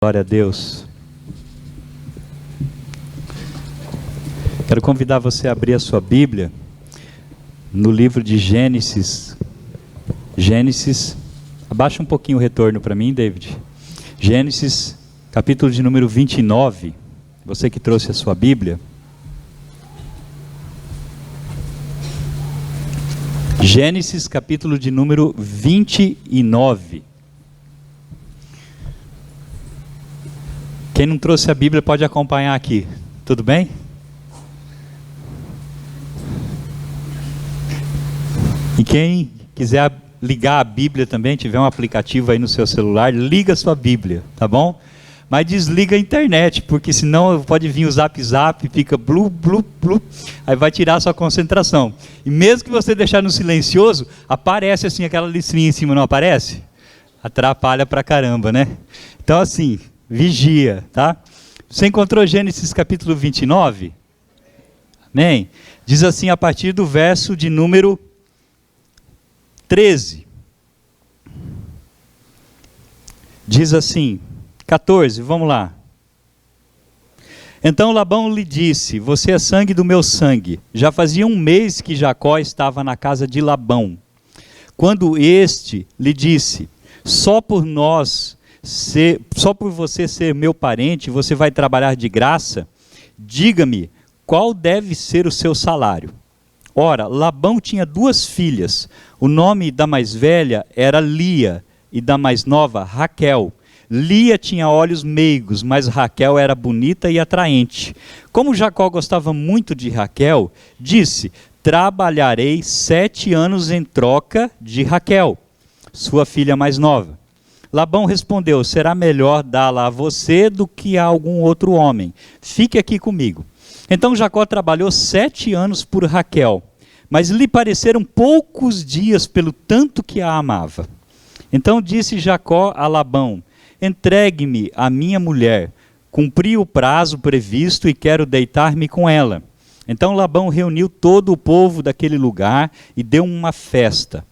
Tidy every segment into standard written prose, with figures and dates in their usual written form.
Glória a Deus. Quero convidar você a abrir a sua Bíblia no livro de Gênesis. Gênesis, abaixa um pouquinho o retorno para mim, David. Gênesis, capítulo de número 29. Você que trouxe a sua Bíblia. Gênesis, capítulo de número 29. Quem não trouxe a Bíblia pode acompanhar aqui, tudo bem? E quem quiser ligar a Bíblia também, tiver um aplicativo aí no seu celular, liga a sua Bíblia, tá bom? Mas desliga a internet, porque senão pode vir o zap, fica blu, blu, blu, aí vai tirar a sua concentração. E mesmo que você deixar no silencioso, aparece assim aquela listrinha em cima, não aparece? Atrapalha pra caramba, né? Então assim, vigia, tá? Você encontrou Gênesis capítulo 29? Amém? Diz assim a partir do verso de número 13. Diz assim, 14, vamos lá. Então Labão lhe disse: você é sangue do meu sangue. Já fazia um mês que Jacó estava na casa de Labão. Quando este lhe disse: só por você ser meu parente, você vai trabalhar de graça? Diga-me, qual deve ser o seu salário? Ora, Labão tinha duas filhas. O nome da mais velha era Lia e da mais nova, Raquel. Lia tinha olhos meigos, mas Raquel era bonita e atraente. Como Jacó gostava muito de Raquel, disse: trabalharei 7 anos em troca de Raquel, sua filha mais nova. Labão respondeu: será melhor dá-la a você do que a algum outro homem. Fique aqui comigo. Então Jacó trabalhou 7 anos por Raquel, mas lhe pareceram poucos dias pelo tanto que a amava. Então disse Jacó a Labão: entregue-me a minha mulher. Cumpri o prazo previsto e quero deitar-me com ela. Então Labão reuniu todo o povo daquele lugar e deu uma festa.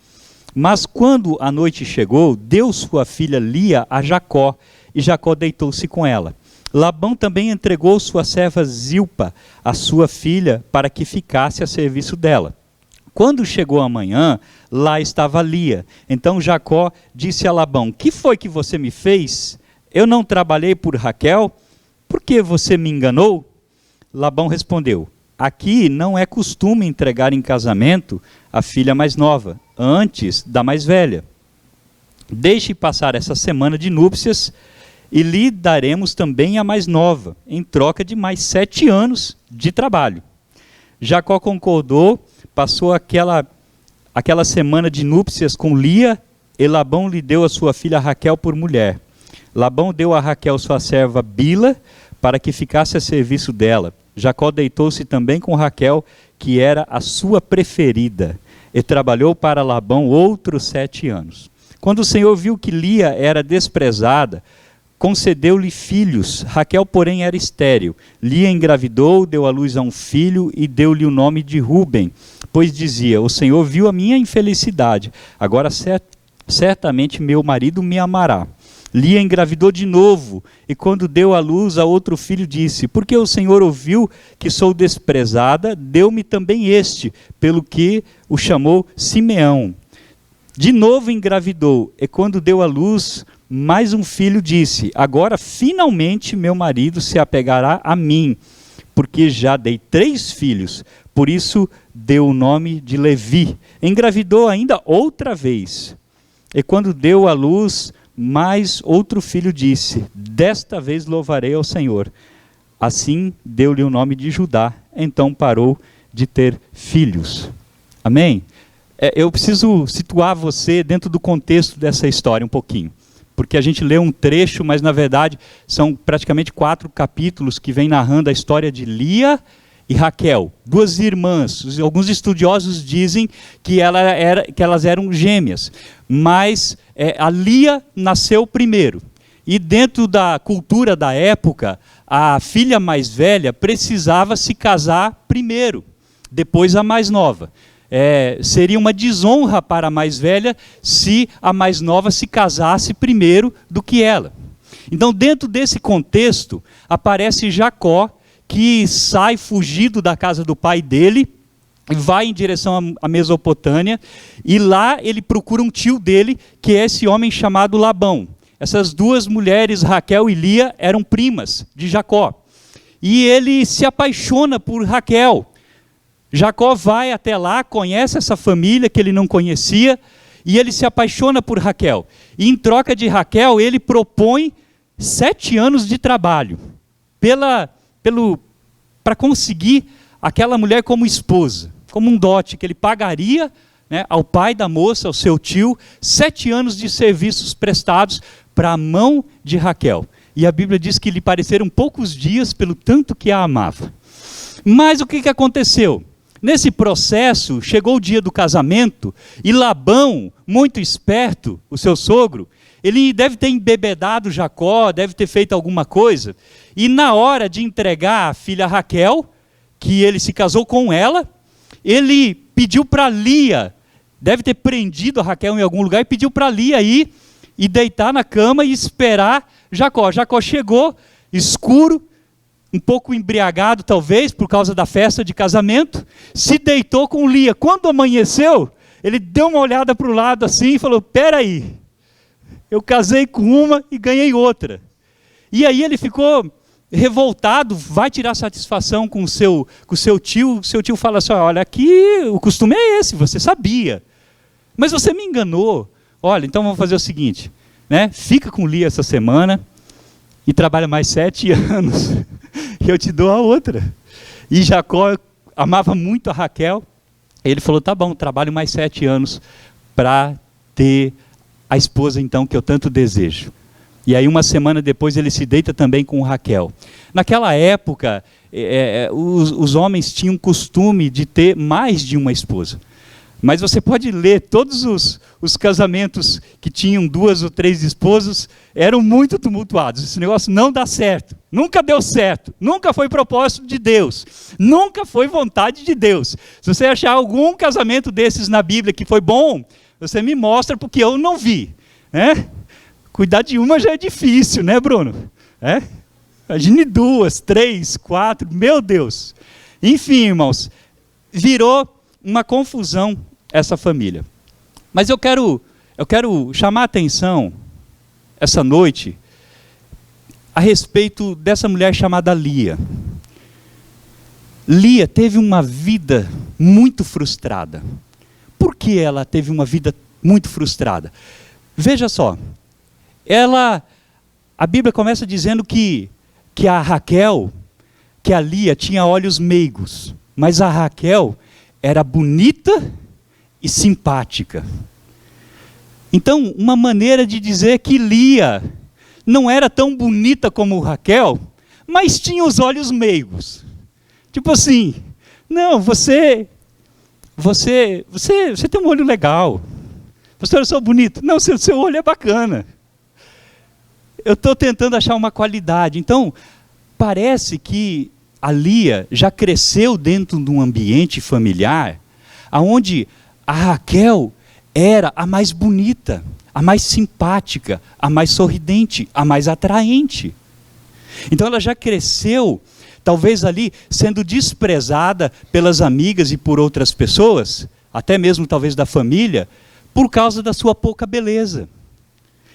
Mas quando a noite chegou, deu sua filha Lia a Jacó, e Jacó deitou-se com ela. Labão também entregou sua serva Zilpa, a sua filha, para que ficasse a serviço dela. Quando chegou a manhã, lá estava Lia. Então Jacó disse a Labão: que foi que você me fez? Eu não trabalhei por Raquel? Por que você me enganou? Labão respondeu: aqui não é costume entregar em casamento a filha mais nova, antes da mais velha. Deixe passar essa semana de núpcias e lhe daremos também a mais nova, em troca de mais 7 anos de trabalho. Jacó concordou, passou aquela semana de núpcias com Lia, e Labão lhe deu a sua filha Raquel por mulher. Labão deu a Raquel sua serva Bila, para que ficasse a serviço dela. Jacó deitou-se também com Raquel, que era a sua preferida, e trabalhou para Labão outros 7 anos. Quando o Senhor viu que Lia era desprezada, concedeu-lhe filhos. Raquel, porém, era estéril. Lia engravidou, deu à luz a um filho e deu-lhe o nome de Ruben, pois dizia: o Senhor viu a minha infelicidade, agora certamente meu marido me amará. Lia engravidou de novo, e quando deu à luz a outro filho, disse: porque o Senhor ouviu que sou desprezada, deu-me também este, pelo que o chamou Simeão. De novo engravidou, e quando deu à luz mais um filho, disse: agora finalmente meu marido se apegará a mim, porque já dei 3 filhos, por isso deu o nome de Levi. Engravidou ainda outra vez, e quando deu à luz mais outro filho, disse: desta vez louvarei ao Senhor. Assim deu-lhe o nome de Judá. Então parou de ter filhos. Amém? Eu preciso situar você dentro do contexto dessa história um pouquinho, porque a gente lê um trecho, mas na verdade são praticamente 4 capítulos que vem narrando a história de Lia e Raquel, 2 irmãs. Alguns estudiosos dizem que elas eram gêmeas, mas a Lia nasceu primeiro. E dentro da cultura da época, a filha mais velha precisava se casar primeiro, depois a mais nova. seria uma desonra para a mais velha se a mais nova se casasse primeiro do que ela. Então, dentro desse contexto, aparece Jacó, que sai fugido da casa do pai dele, vai em direção à Mesopotâmia, e lá ele procura um tio dele, que é esse homem chamado Labão. Essas duas mulheres, Raquel e Lia, eram primas de Jacó. E ele se apaixona por Raquel. Jacó vai até lá, conhece essa família que ele não conhecia, e ele se apaixona por Raquel. E em troca de Raquel, ele propõe 7 anos de trabalho para conseguir aquela mulher como esposa, como um dote que ele pagaria, né, ao pai da moça, ao seu tio, 7 anos de serviços prestados para a mão de Raquel. E a Bíblia diz que lhe pareceram poucos dias pelo tanto que a amava. Mas o que aconteceu? Nesse processo, chegou o dia do casamento, e Labão, muito esperto, o seu sogro, ele deve ter embebedado Jacó, deve ter feito alguma coisa, e na hora de entregar a filha Raquel, que ele se casou com ela, ele pediu para Lia, deve ter prendido a Raquel em algum lugar, e pediu para Lia ir e deitar na cama e esperar Jacó. Jacó chegou, escuro, um pouco embriagado talvez, por causa da festa de casamento, se deitou com Lia. Quando amanheceu, ele deu uma olhada para o lado assim e falou: peraí, eu casei com uma e ganhei outra. E aí ele ficou revoltado, vai tirar satisfação com o seu tio. O seu tio fala assim: olha, aqui o costume é esse, você sabia, mas você me enganou. Olha, então vamos fazer o seguinte, né? Fica com Lia essa semana e trabalha mais 7 anos, e eu te dou a outra. E Jacó amava muito a Raquel, ele falou: tá bom, trabalho mais 7 anos para ter a esposa então que eu tanto desejo. E aí uma semana depois ele se deita também com Raquel. Naquela época, os homens tinham costume de ter mais de uma esposa. Mas você pode ler, todos os casamentos que tinham 2 ou 3 esposas eram muito tumultuados. Esse negócio não dá certo, nunca deu certo, nunca foi propósito de Deus, nunca foi vontade de Deus. Se você achar algum casamento desses na Bíblia que foi bom, você me mostra, porque eu não vi, né? Cuidar de uma já é difícil, né, Bruno? Imagine 2, 3, 4, meu Deus. Enfim, irmãos, virou uma confusão essa família. Mas eu quero chamar a atenção essa noite a respeito dessa mulher chamada Lia. Lia teve uma vida muito frustrada. Por que ela teve uma vida muito frustrada? Veja só, a Bíblia começa dizendo que a Raquel, que a Lia tinha olhos meigos, mas a Raquel era bonita e simpática. Então, uma maneira de dizer que Lia não era tão bonita como Raquel, mas tinha os olhos meigos. Tipo assim, não, você tem um olho legal. Pastor, eu sou bonito. Não, seu olho é bacana. Eu estou tentando achar uma qualidade. Então, parece que a Lia já cresceu dentro de um ambiente familiar, onde a Raquel era a mais bonita, a mais simpática, a mais sorridente, a mais atraente. Então ela já cresceu, talvez ali, sendo desprezada pelas amigas e por outras pessoas, até mesmo talvez da família, por causa da sua pouca beleza.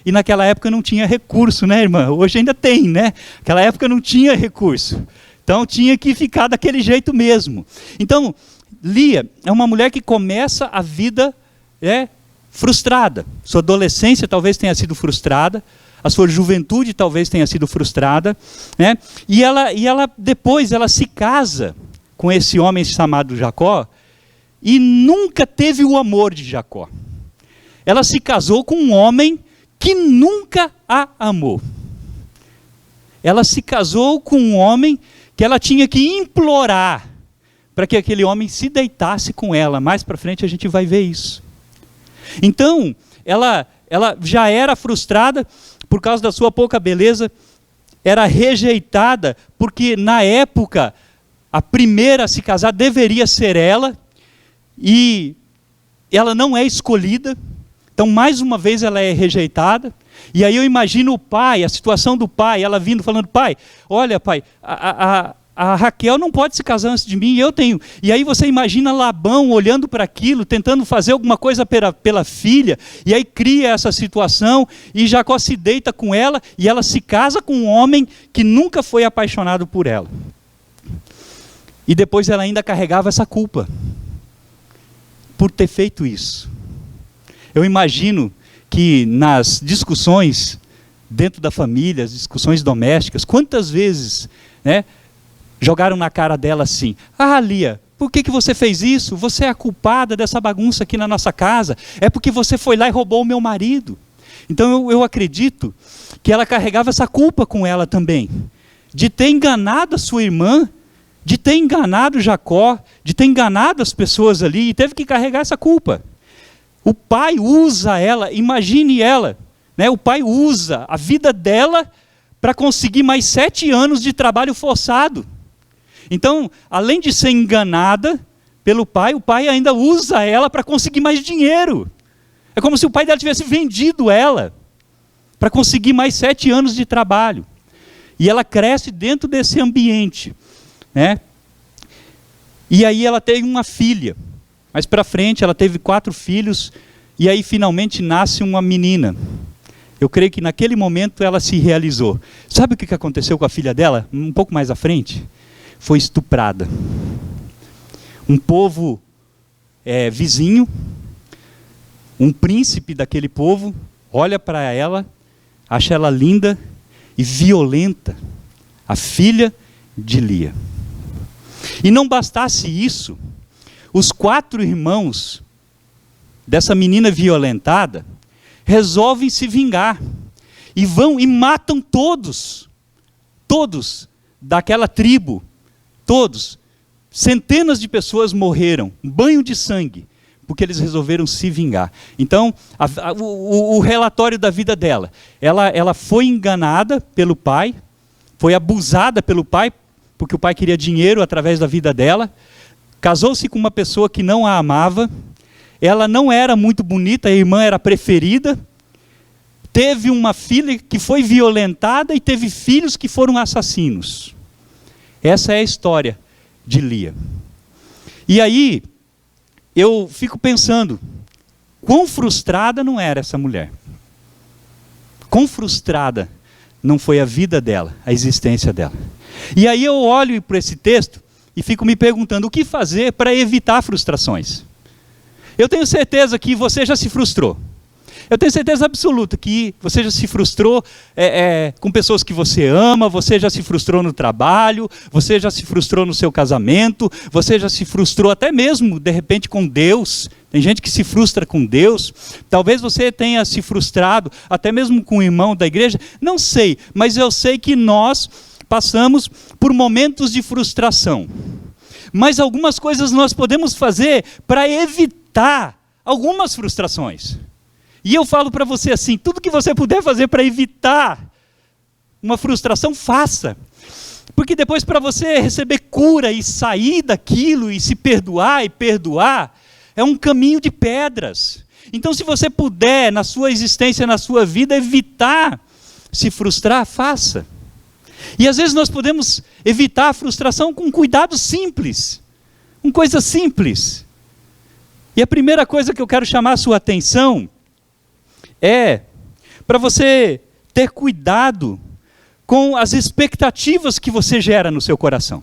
E naquela época não tinha recurso, né, irmã? Hoje ainda tem, né? Naquela época não tinha recurso. Então tinha que ficar daquele jeito mesmo. Então, Lia é uma mulher que começa a vida frustrada. Sua adolescência talvez tenha sido frustrada, a sua juventude talvez tenha sido frustrada, né? E ela depois ela se casa com esse homem chamado Jacó e nunca teve o amor de Jacó. Ela se casou com um homem que nunca a amou. Ela se casou com um homem que ela tinha que implorar para que aquele homem se deitasse com ela. Mais para frente a gente vai ver isso. Então, ela já era frustrada por causa da sua pouca beleza, era rejeitada, porque na época, a primeira a se casar deveria ser ela, e ela não é escolhida. Então, mais uma vez ela é rejeitada. E aí eu imagino o pai, a situação do pai, ela vindo falando, pai, olha pai, a Raquel não pode se casar antes de mim, eu tenho. E aí você imagina Labão olhando para aquilo, tentando fazer alguma coisa pela filha, e aí cria essa situação, e Jacó se deita com ela, e ela se casa com um homem que nunca foi apaixonado por ela. E depois ela ainda carregava essa culpa, por ter feito isso. Eu imagino que nas discussões dentro da família, as discussões domésticas, quantas vezes, né, jogaram na cara dela assim, Lia, por que você fez isso? Você é a culpada dessa bagunça aqui na nossa casa, é porque você foi lá e roubou o meu marido. Então eu acredito que ela carregava essa culpa com ela também, de ter enganado a sua irmã, de ter enganado Jacó, de ter enganado as pessoas ali, e teve que carregar essa culpa. O pai usa ela, imagine ela, né? O pai usa a vida dela para conseguir mais 7 anos de trabalho forçado. Então, além de ser enganada pelo pai, o pai ainda usa ela para conseguir mais dinheiro. É como se o pai dela tivesse vendido ela para conseguir mais 7 anos de trabalho. E ela cresce dentro desse ambiente, né? E aí ela tem uma filha. Mais para frente ela teve 4 filhos e aí finalmente nasce uma menina. Eu creio que naquele momento ela se realizou. Sabe o que aconteceu com a filha dela? Um pouco mais à frente? Foi estuprada. Um povo vizinho, um príncipe daquele povo, olha para ela, acha ela linda e violenta, a filha de Lia. E não bastasse isso, os 4 irmãos dessa menina violentada resolvem se vingar e vão e matam todos daquela tribo, todos. Centenas de pessoas morreram, um banho de sangue, porque eles resolveram se vingar. Então, o relatório da vida dela, ela foi enganada pelo pai, foi abusada pelo pai, porque o pai queria dinheiro através da vida dela, casou-se com uma pessoa que não a amava, ela não era muito bonita, a irmã era a preferida, teve uma filha que foi violentada e teve filhos que foram assassinos. Essa é a história de Lia. E aí, eu fico pensando, quão frustrada não era essa mulher? Quão frustrada não foi a vida dela, a existência dela? E aí eu olho para esse texto e fico me perguntando, o que fazer para evitar frustrações? Eu tenho certeza que você já se frustrou. Eu tenho certeza absoluta que você já se frustrou com pessoas que você ama, você já se frustrou no trabalho, você já se frustrou no seu casamento, você já se frustrou até mesmo, de repente, com Deus. Tem gente que se frustra com Deus. Talvez você tenha se frustrado até mesmo com o irmão da igreja. Não sei, mas eu sei que nós passamos por momentos de frustração. Mas algumas coisas nós podemos fazer para evitar algumas frustrações. E eu falo para você assim, tudo que você puder fazer para evitar uma frustração, faça. Porque depois para você receber cura e sair daquilo e se perdoar e perdoar, é um caminho de pedras. Então se você puder, na sua existência, na sua vida, evitar se frustrar, faça. E às vezes nós podemos evitar a frustração com cuidado simples, com coisa simples. E a primeira coisa que eu quero chamar a sua atenção é para você ter cuidado com as expectativas que você gera no seu coração.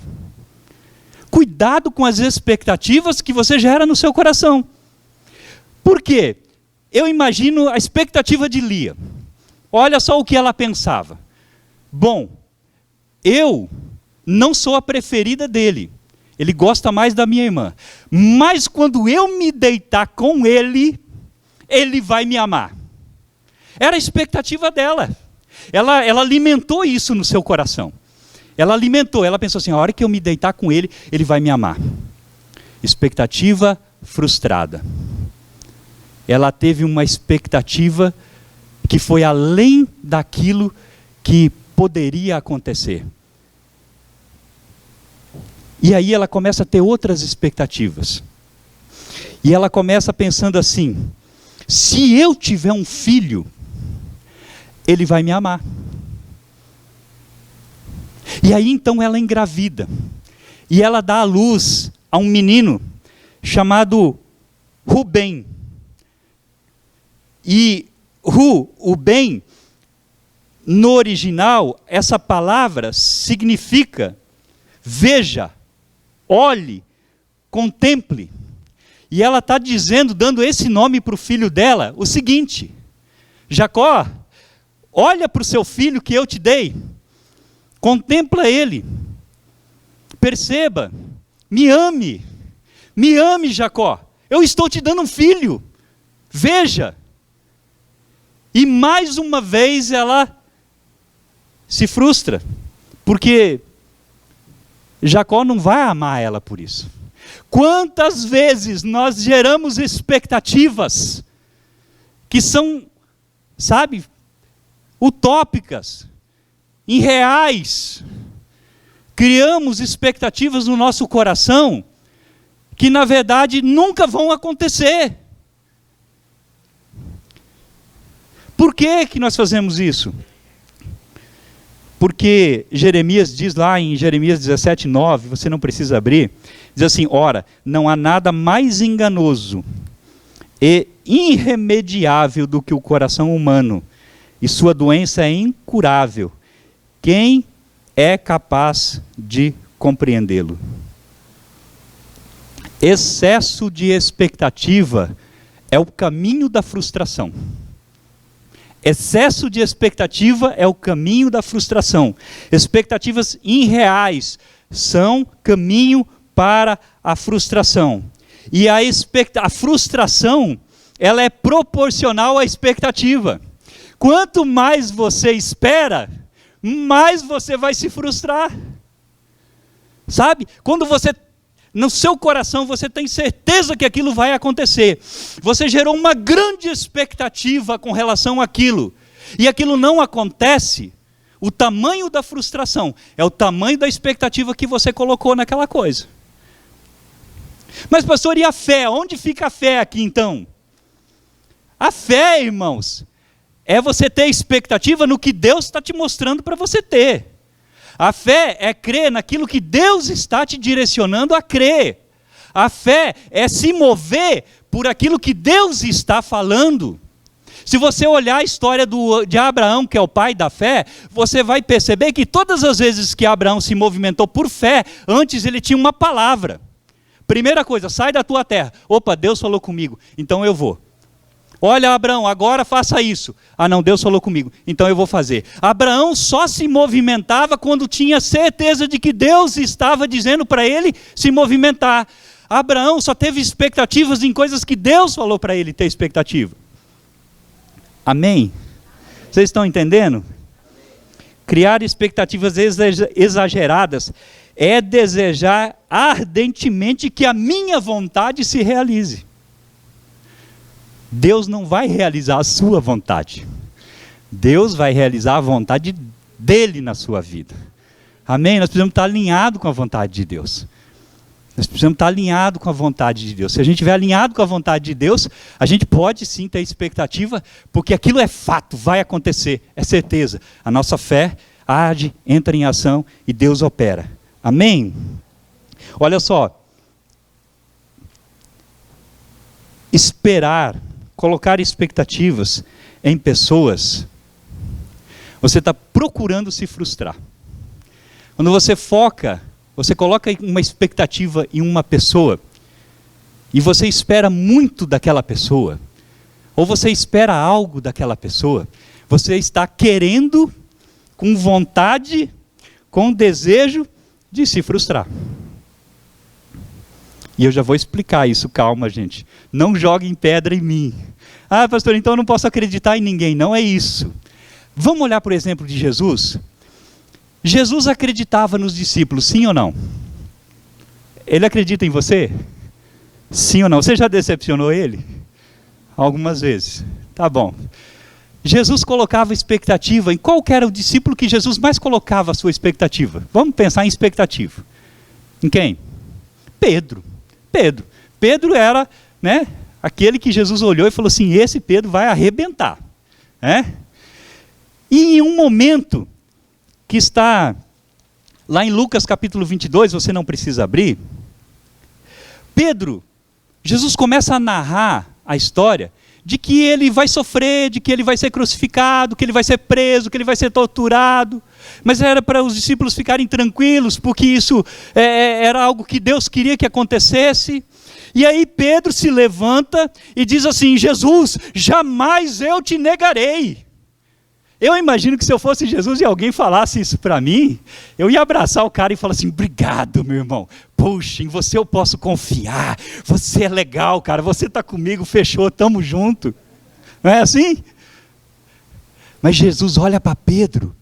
Cuidado com as expectativas que você gera no seu coração. Por quê? Eu imagino a expectativa de Lia. Olha só o que ela pensava. Bom, eu não sou a preferida dele. Ele gosta mais da minha irmã. Mas quando eu me deitar com ele, ele vai me amar. Era a expectativa dela. Ela alimentou isso no seu coração. Ela alimentou, ela pensou assim, a hora que eu me deitar com ele, ele vai me amar. Expectativa frustrada. Ela teve uma expectativa que foi além daquilo que poderia acontecer. E aí ela começa a ter outras expectativas. E ela começa pensando assim, se eu tiver um filho, ele vai me amar. E aí então ela engravida. E ela dá à luz a um menino chamado Rubem. E Rubem, no original, essa palavra significa veja, olhe, contemple. E ela está dizendo, dando esse nome para o filho dela, o seguinte: Jacó, olha para o seu filho que eu te dei, contempla ele, perceba, me ame, Jacó, eu estou te dando um filho, veja. E mais uma vez ela se frustra, porque Jacó não vai amar ela por isso. Quantas vezes nós geramos expectativas que são, sabe, utópicas, irreais. Criamos expectativas no nosso coração que na verdade nunca vão acontecer. Por que nós fazemos isso? Porque Jeremias diz lá em Jeremias 17:9, você não precisa abrir, diz assim: ora, não há nada mais enganoso e irremediável do que o coração humano, e sua doença é incurável. Quem é capaz de compreendê-lo? Excesso de expectativa é o caminho da frustração. Excesso de expectativa é o caminho da frustração. Expectativas irreais são caminho para a frustração. E a frustração, ela é proporcional à expectativa. Quanto mais você espera, mais você vai se frustrar. Sabe? Quando você, no seu coração, você tem certeza que aquilo vai acontecer. Você gerou uma grande expectativa com relação àquilo. E aquilo não acontece. O tamanho da frustração é o tamanho da expectativa que você colocou naquela coisa. Mas pastor, e a fé? Onde fica a fé aqui então? A fé, irmãos, é você ter expectativa no que Deus está te mostrando para você ter. A fé é crer naquilo que Deus está te direcionando a crer. A fé é se mover por aquilo que Deus está falando. Se você olhar a história de Abraão, que é o pai da fé, você vai perceber que todas as vezes que Abraão se movimentou por fé, antes ele tinha uma palavra. Primeira coisa, sai da tua terra. Opa, Deus falou comigo, então eu vou. Olha, Abraão, agora faça isso. Ah não, Deus falou comigo, então eu vou fazer. Abraão só se movimentava quando tinha certeza de que Deus estava dizendo para ele se movimentar. Abraão só teve expectativas em coisas que Deus falou para ele ter expectativa. Amém? Vocês estão entendendo? Criar expectativas exageradas é desejar ardentemente que a minha vontade se realize. Deus não vai realizar a sua vontade. Deus vai realizar a vontade dele na sua vida. Amém? Nós precisamos estar alinhados com a vontade de Deus. Nós precisamos estar alinhados com a vontade de Deus. Se a gente estiver alinhado com a vontade de Deus, a gente pode sim ter expectativa, porque aquilo é fato, vai acontecer, é certeza. A nossa fé age, entra em ação e Deus opera. Amém? Olha só. Esperar, colocar expectativas em pessoas, você está procurando se frustrar. Quando você foca, você coloca uma expectativa em uma pessoa, e você espera muito daquela pessoa, ou você espera algo daquela pessoa, você está querendo, com vontade, com desejo de se frustrar. E eu já vou explicar isso, calma gente. Não joguem pedra em mim. Ah, pastor, então eu não posso acreditar em ninguém. Não é isso. Vamos olhar, por exemplo, de Jesus. Jesus acreditava nos discípulos, sim ou não? Ele acredita em você? Sim ou não? Você já decepcionou ele? Algumas vezes. Tá bom. Jesus colocava expectativa em qual era o discípulo que Jesus mais colocava a sua expectativa? Vamos pensar em expectativa. Em quem? Pedro. Pedro era, né, aquele que Jesus olhou e falou assim, esse Pedro vai arrebentar. E em um momento que está lá em Lucas capítulo 22, você não precisa abrir, Jesus começa a narrar a história de que ele vai sofrer, de que ele vai ser crucificado, que ele vai ser preso, que ele vai ser torturado. Mas era para os discípulos ficarem tranquilos, porque isso era algo que Deus queria que acontecesse. E aí Pedro se levanta e diz assim: Jesus, jamais eu te negarei. Eu imagino que se eu fosse Jesus e alguém falasse isso para mim, eu ia abraçar o cara e falar assim: obrigado, meu irmão. Puxa, em você eu posso confiar. Você é legal, cara. Você está comigo, fechou, estamos juntos. Não é assim? Mas Jesus olha para Pedro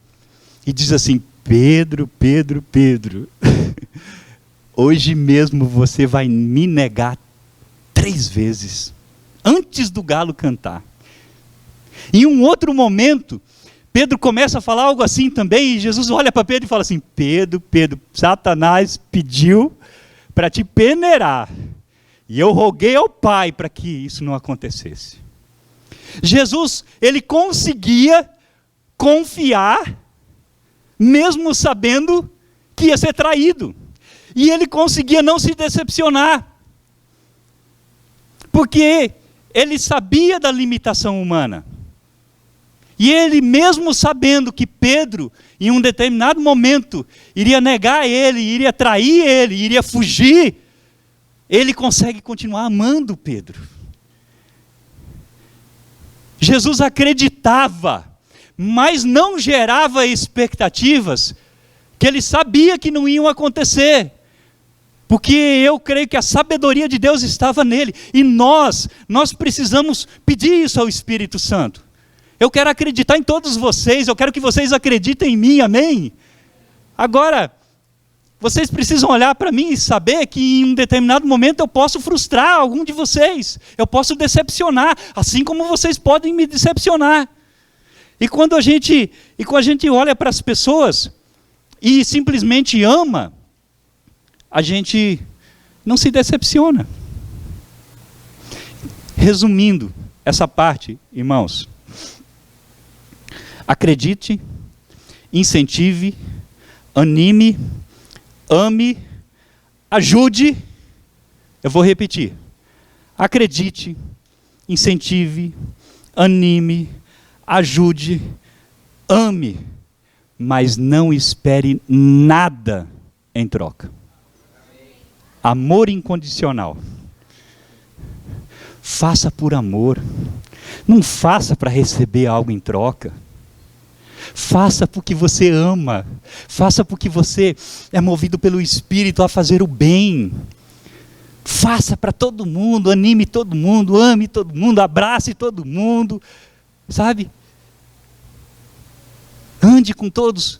e diz assim: Pedro, hoje mesmo você vai me negar 3 vezes, antes do galo cantar. Em um outro momento, Pedro começa a falar algo assim também, e Jesus olha para Pedro e fala assim: Pedro, Satanás pediu para te peneirar, e eu roguei ao Pai para que isso não acontecesse. Jesus, ele conseguia confiar, mesmo sabendo que ia ser traído, e ele conseguia não se decepcionar, porque ele sabia da limitação humana. E ele, mesmo sabendo que Pedro, em um determinado momento, iria negar ele, iria trair ele, iria fugir, ele consegue continuar amando Pedro. Jesus acreditava, mas não gerava expectativas que ele sabia que não iam acontecer. Porque eu creio que a sabedoria de Deus estava nele. E nós precisamos pedir isso ao Espírito Santo. Eu quero acreditar em todos vocês, eu quero que vocês acreditem em mim, amém? Agora, vocês precisam olhar para mim e saber que em um determinado momento eu posso frustrar algum de vocês, eu posso decepcionar, assim como vocês podem me decepcionar. E quando a gente olha para as pessoas e simplesmente ama, a gente não se decepciona. Resumindo essa parte, irmãos, acredite, incentive, anime, ame, ajude. Eu vou repetir. Acredite, incentive, anime, ajude, ame, mas não espere nada em troca. Amor incondicional. Faça por amor. Não faça para receber algo em troca. Faça porque você ama. Faça porque você é movido pelo Espírito a fazer o bem. Faça para todo mundo, anime todo mundo, ame todo mundo, abrace todo mundo, sabe? Ande com todos,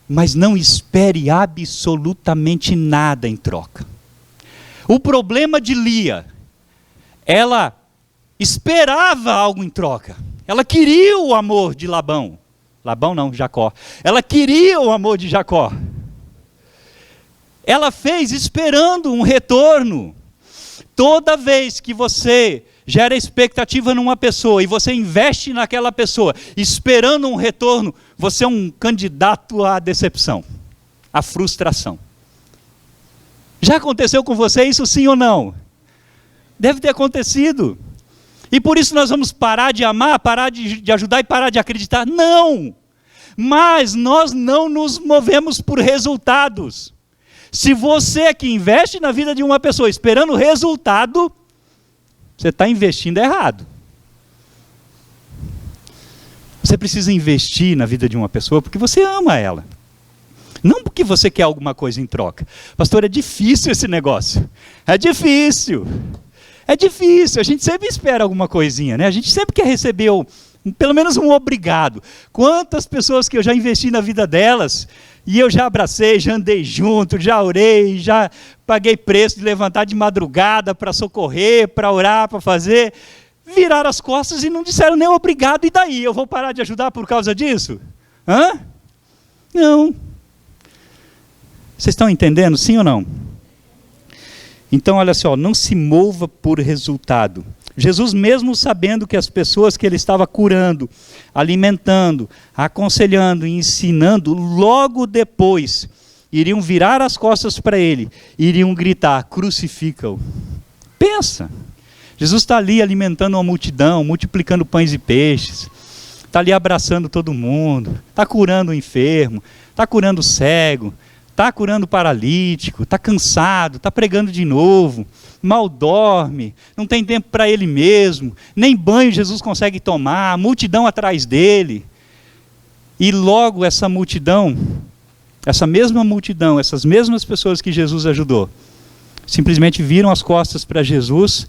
mas não espere absolutamente nada em troca. O problema de Lia, ela esperava algo em troca. Ela queria o amor de Labão. Labão não, Jacó. Ela queria o amor de Jacó. Ela fez esperando um retorno. Toda vez que você gera expectativa numa pessoa e você investe naquela pessoa esperando um retorno, você é um candidato à decepção, à frustração. Já aconteceu com você isso, sim ou não? Deve ter acontecido. E por isso nós vamos parar de amar, parar de ajudar e parar de acreditar? Não! Mas nós não nos movemos por resultados. Se você é que investe na vida de uma pessoa esperando resultado, você está investindo errado. Você precisa investir na vida de uma pessoa porque você ama ela. Não porque você quer alguma coisa em troca. Pastor, é difícil esse negócio. É difícil. É difícil. A gente sempre espera alguma coisinha, né? A gente sempre quer receber pelo menos um obrigado. Quantas pessoas que eu já investi na vida delas, e eu já abracei, já andei junto, já orei, já paguei preço de levantar de madrugada para socorrer, para orar, para fazer, viraram as costas e não disseram nem obrigado, e daí? Eu vou parar de ajudar por causa disso? Hã? Não. Vocês estão entendendo, sim ou não? Então, olha só, não se mova por resultado. Jesus mesmo sabendo que as pessoas que ele estava curando, alimentando, aconselhando e ensinando, logo depois iriam virar as costas para ele, iriam gritar: crucifica-o. Pensa, Jesus está ali alimentando uma multidão, multiplicando pães e peixes, está ali abraçando todo mundo, está curando o enfermo, está curando o cego, está curando o paralítico, está cansado, está pregando de novo, mal dorme, não tem tempo para ele mesmo, nem banho Jesus consegue tomar, a multidão atrás dele. E logo essa multidão, essa mesma multidão, essas mesmas pessoas que Jesus ajudou, simplesmente viram as costas para Jesus,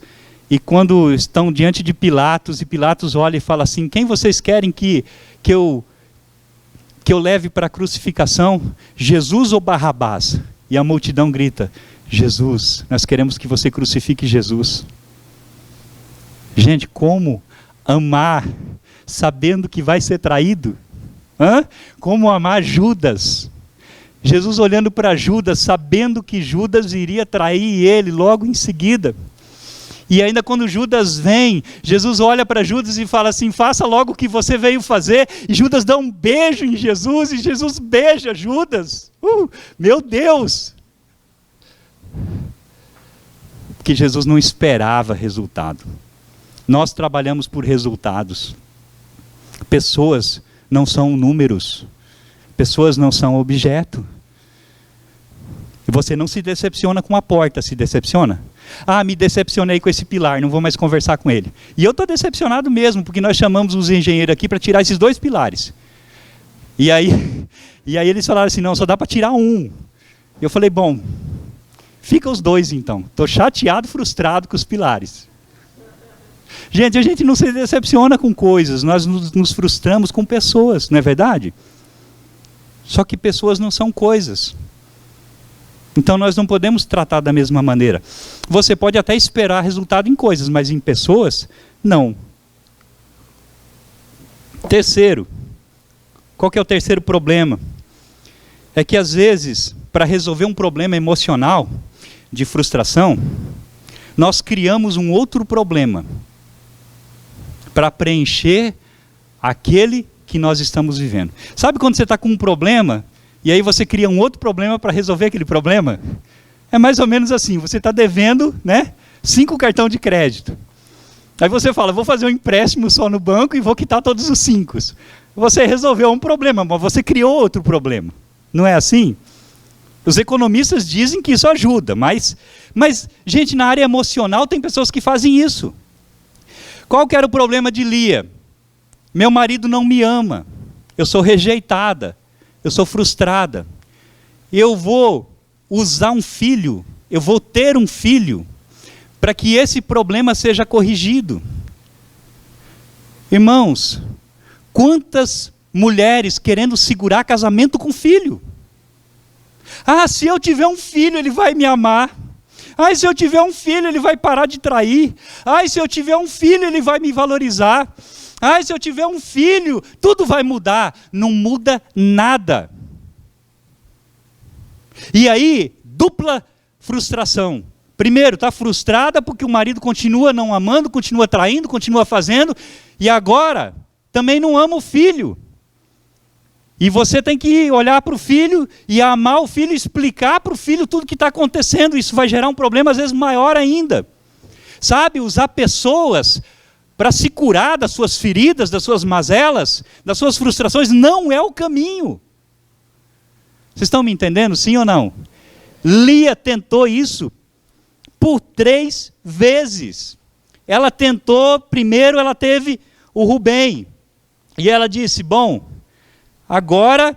e quando estão diante de Pilatos, e Pilatos olha e fala assim: quem vocês querem que eu leve para a crucificação, Jesus ou Barrabás? E a multidão grita: Jesus, nós queremos que você crucifique Jesus. Gente, como amar sabendo que vai ser traído? Como amar Judas? Jesus olhando para Judas, sabendo que Judas iria trair ele logo em seguida. E ainda quando Judas vem, Jesus olha para Judas e fala assim: faça logo o que você veio fazer. E Judas dá um beijo em Jesus, e Jesus beija Judas. Meu Deus! Porque Jesus não esperava resultado. Nós trabalhamos por resultados. Pessoas não são números. Pessoas não são objeto. E você não se decepciona com a porta, se decepciona? Me decepcionei com esse pilar, não vou mais conversar com ele. E eu estou decepcionado mesmo, porque nós chamamos os engenheiros aqui para tirar esses 2 pilares. E aí eles falaram assim: não, só dá para tirar um. Eu falei: bom, fica os 2 então. Estou chateado, frustrado com os pilares. Gente, a gente não se decepciona com coisas, nós nos frustramos com pessoas, não é verdade? Só que pessoas não são coisas. Então nós não podemos tratar da mesma maneira. Você pode até esperar resultado em coisas, mas em pessoas, não. Terceiro, qual que é o terceiro problema? É que às vezes, para resolver um problema emocional, de frustração, nós criamos um outro problema, para preencher aquele que nós estamos vivendo. Sabe quando você está com um problema, e aí você cria um outro problema para resolver aquele problema? É mais ou menos assim: você está devendo, 5 cartões de crédito. Aí você fala: vou fazer um empréstimo só no banco e vou quitar todos os 5. Você resolveu um problema, mas você criou outro problema. Não é assim? Os economistas dizem que isso ajuda, mas gente, na área emocional tem pessoas que fazem isso. Qual que era o problema de Lia? Meu marido não me ama, eu sou rejeitada, eu sou frustrada. Eu vou usar um filho, eu vou ter um filho, para que esse problema seja corrigido. Irmãos, quantas mulheres querendo segurar casamento com filho? Se eu tiver um filho, ele vai me amar. Se eu tiver um filho, ele vai parar de trair. Se eu tiver um filho, ele vai me valorizar. Se eu tiver um filho, tudo vai mudar. Não muda nada. E aí, dupla frustração. Primeiro, está frustrada porque o marido continua não amando, continua traindo, continua fazendo. E agora, também não ama o filho. E você tem que olhar para o filho e amar o filho, explicar para o filho tudo que está acontecendo. Isso vai gerar um problema às vezes maior ainda. Sabe, usar pessoas para se curar das suas feridas, das suas mazelas, das suas frustrações, não é o caminho. Vocês estão me entendendo, sim ou não? Lia tentou isso por 3 vezes. Ela tentou, primeiro ela teve o Rubem. E ela disse: bom, agora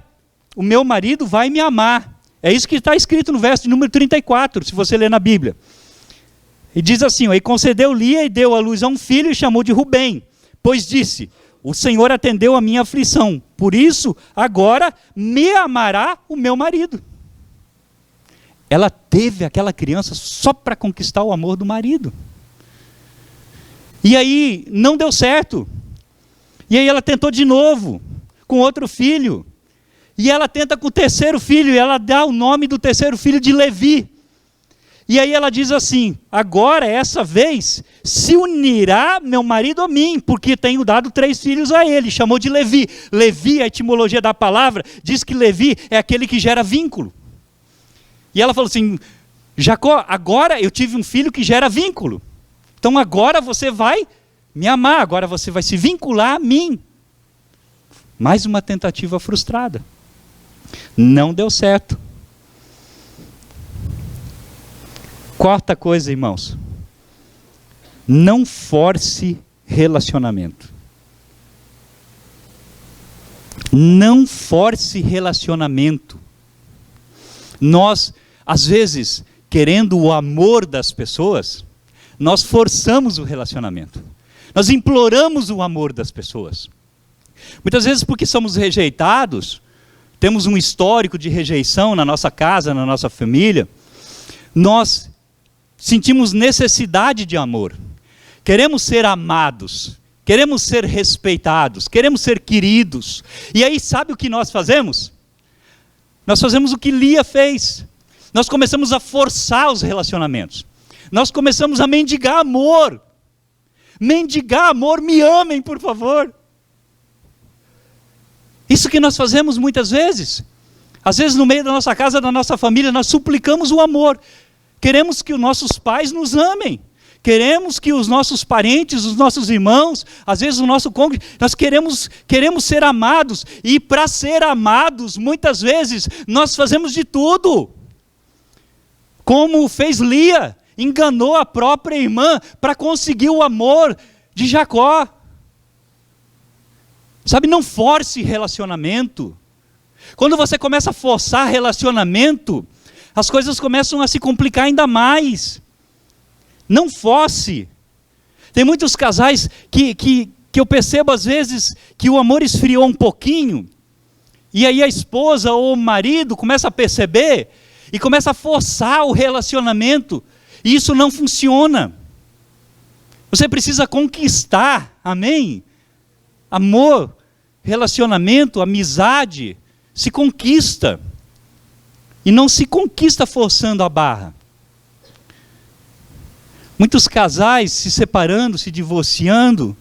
o meu marido vai me amar. É isso que está escrito no verso de número 34, se você ler na Bíblia. E diz assim: e concedeu Lia e deu à luz a um filho e chamou de Rubem, pois disse: o Senhor atendeu a minha aflição, por isso agora me amará o meu marido. Ela teve aquela criança só para conquistar o amor do marido. E aí não deu certo. E aí ela tentou de novo, com outro filho. E ela tenta com o terceiro filho, e ela dá o nome do terceiro filho de Levi. E aí ela diz assim: agora, essa vez, se unirá meu marido a mim, porque tenho dado 3 filhos a ele. Chamou de Levi. Levi, a etimologia da palavra, diz que Levi é aquele que gera vínculo. E ela falou assim: Jacó, agora eu tive um filho que gera vínculo. Então agora você vai me amar, agora você vai se vincular a mim. Mais uma tentativa frustrada. Não deu certo. Quarta coisa, irmãos. Não force relacionamento. Não force relacionamento. Nós, às vezes, querendo o amor das pessoas, nós forçamos o relacionamento. Nós imploramos o amor das pessoas. Muitas vezes porque somos rejeitados, temos um histórico de rejeição na nossa casa, na nossa família, nós sentimos necessidade de amor. Queremos ser amados, queremos ser respeitados, queremos ser queridos. E aí sabe o que nós fazemos? Nós fazemos o que Lia fez. Nós começamos a forçar os relacionamentos. Nós começamos a mendigar amor. Mendigar amor, me amem, por favor. Isso que nós fazemos muitas vezes. Às vezes no meio da nossa casa, da nossa família, nós suplicamos o amor. Queremos que os nossos pais nos amem. Queremos que os nossos parentes, os nossos irmãos, às vezes o nosso cônjuge, nós queremos ser amados. E para ser amados, muitas vezes, nós fazemos de tudo. Como fez Lia, enganou a própria irmã para conseguir o amor de Jacó. Sabe, não force relacionamento. Quando você começa a forçar relacionamento, as coisas começam a se complicar ainda mais. Não force. Tem muitos casais que eu percebo às vezes que o amor esfriou um pouquinho, e aí a esposa ou o marido começa a perceber e começa a forçar o relacionamento, e isso não funciona. Você precisa conquistar, amém? Amor, relacionamento, amizade, se conquista. E não se conquista forçando a barra. Muitos casais se separando, se divorciando,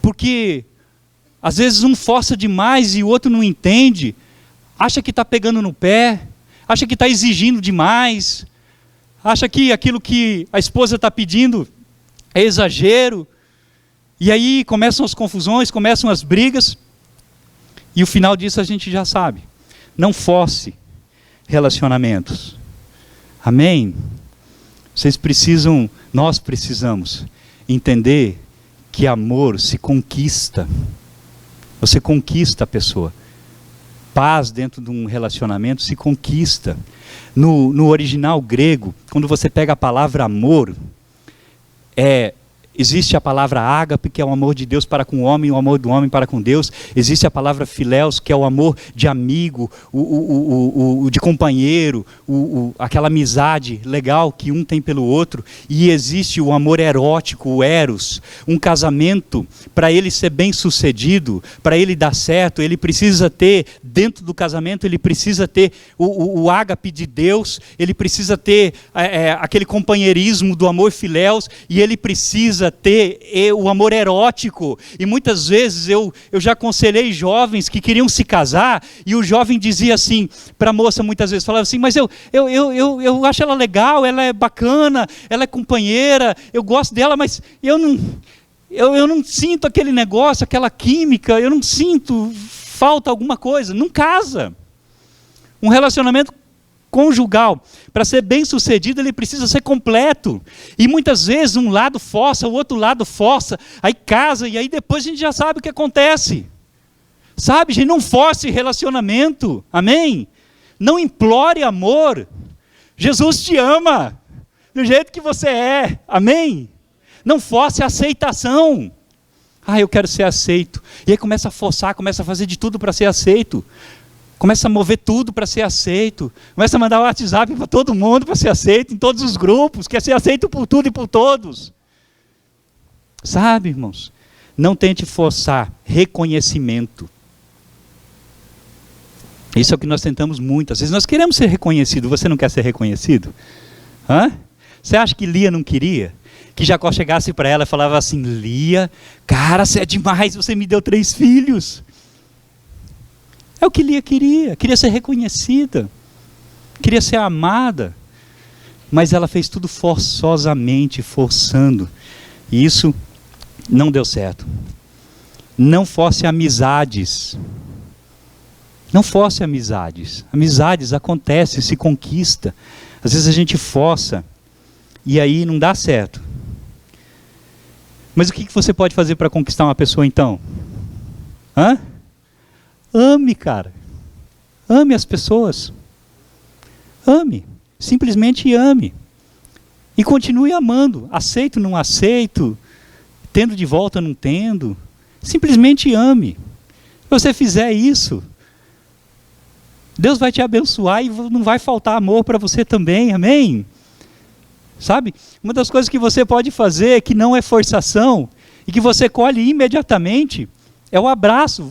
porque às vezes um força demais e o outro não entende, acha que está pegando no pé, acha que está exigindo demais, acha que aquilo que a esposa está pedindo é exagero. E aí começam as confusões, começam as brigas, e o final disso a gente já sabe. Não force relacionamentos. Amém? Nós precisamos entender que amor se conquista. Você conquista a pessoa. Paz dentro de um relacionamento se conquista. No original grego, quando você pega a palavra amor, existe a palavra ágape, que é o amor de Deus para com o homem, o amor do homem para com Deus. Existe a palavra filéus, que é o amor de amigo, de companheiro, aquela amizade legal que um tem pelo outro. E existe o amor erótico, o eros. Um casamento, para ele ser bem sucedido, para ele dar certo, ele precisa ter, dentro do casamento, ele precisa ter o ágape de Deus, ele precisa ter aquele companheirismo do amor filéus, e ele precisa ter o amor erótico. E muitas vezes eu já aconselhei jovens que queriam se casar, e o jovem dizia assim para a moça, muitas vezes falava assim: mas eu acho ela legal, ela é bacana, ela é companheira, eu gosto dela, mas eu não sinto aquele negócio, aquela química, eu não sinto, falta alguma coisa. Não casa. Um relacionamento conjugal, para ser bem sucedido, ele precisa ser completo. E muitas vezes um lado força, o outro lado força, aí casa, e aí depois a gente já sabe o que acontece. Sabe, gente, não force relacionamento. Amém? Não implore amor. Jesus te ama do jeito que você é. Amém? Não force a aceitação. Eu quero ser aceito. E aí começa a forçar, começa a fazer de tudo para ser aceito. Começa a mover tudo para ser aceito. Começa a mandar o WhatsApp para todo mundo para ser aceito, em todos os grupos. Quer ser aceito por tudo e por todos. Sabe, irmãos? Não tente forçar reconhecimento. Isso é o que nós tentamos muito. Às vezes nós queremos ser reconhecidos. Você não quer ser reconhecido? Hã? Você acha que Lia não queria? Que Jacó chegasse para ela e falava assim: Lia, cara, você é demais, você me deu 3 filhos. É o que Lia queria ser reconhecida, queria ser amada. Mas ela fez tudo forçosamente, forçando. E isso não deu certo. Não force amizades. Não force amizades. Amizades acontecem, se conquista. Às vezes a gente força e aí não dá certo. Mas o que você pode fazer para conquistar uma pessoa então? Hã? Ame, cara. Ame as pessoas. Ame. Simplesmente ame. E continue amando. Aceito, não aceito. Tendo de volta, não tendo. Simplesmente ame. Se você fizer isso, Deus vai te abençoar e não vai faltar amor para você também. Amém? Sabe? Uma das coisas que você pode fazer, que não é forçação, e que você colhe imediatamente, é o abraço.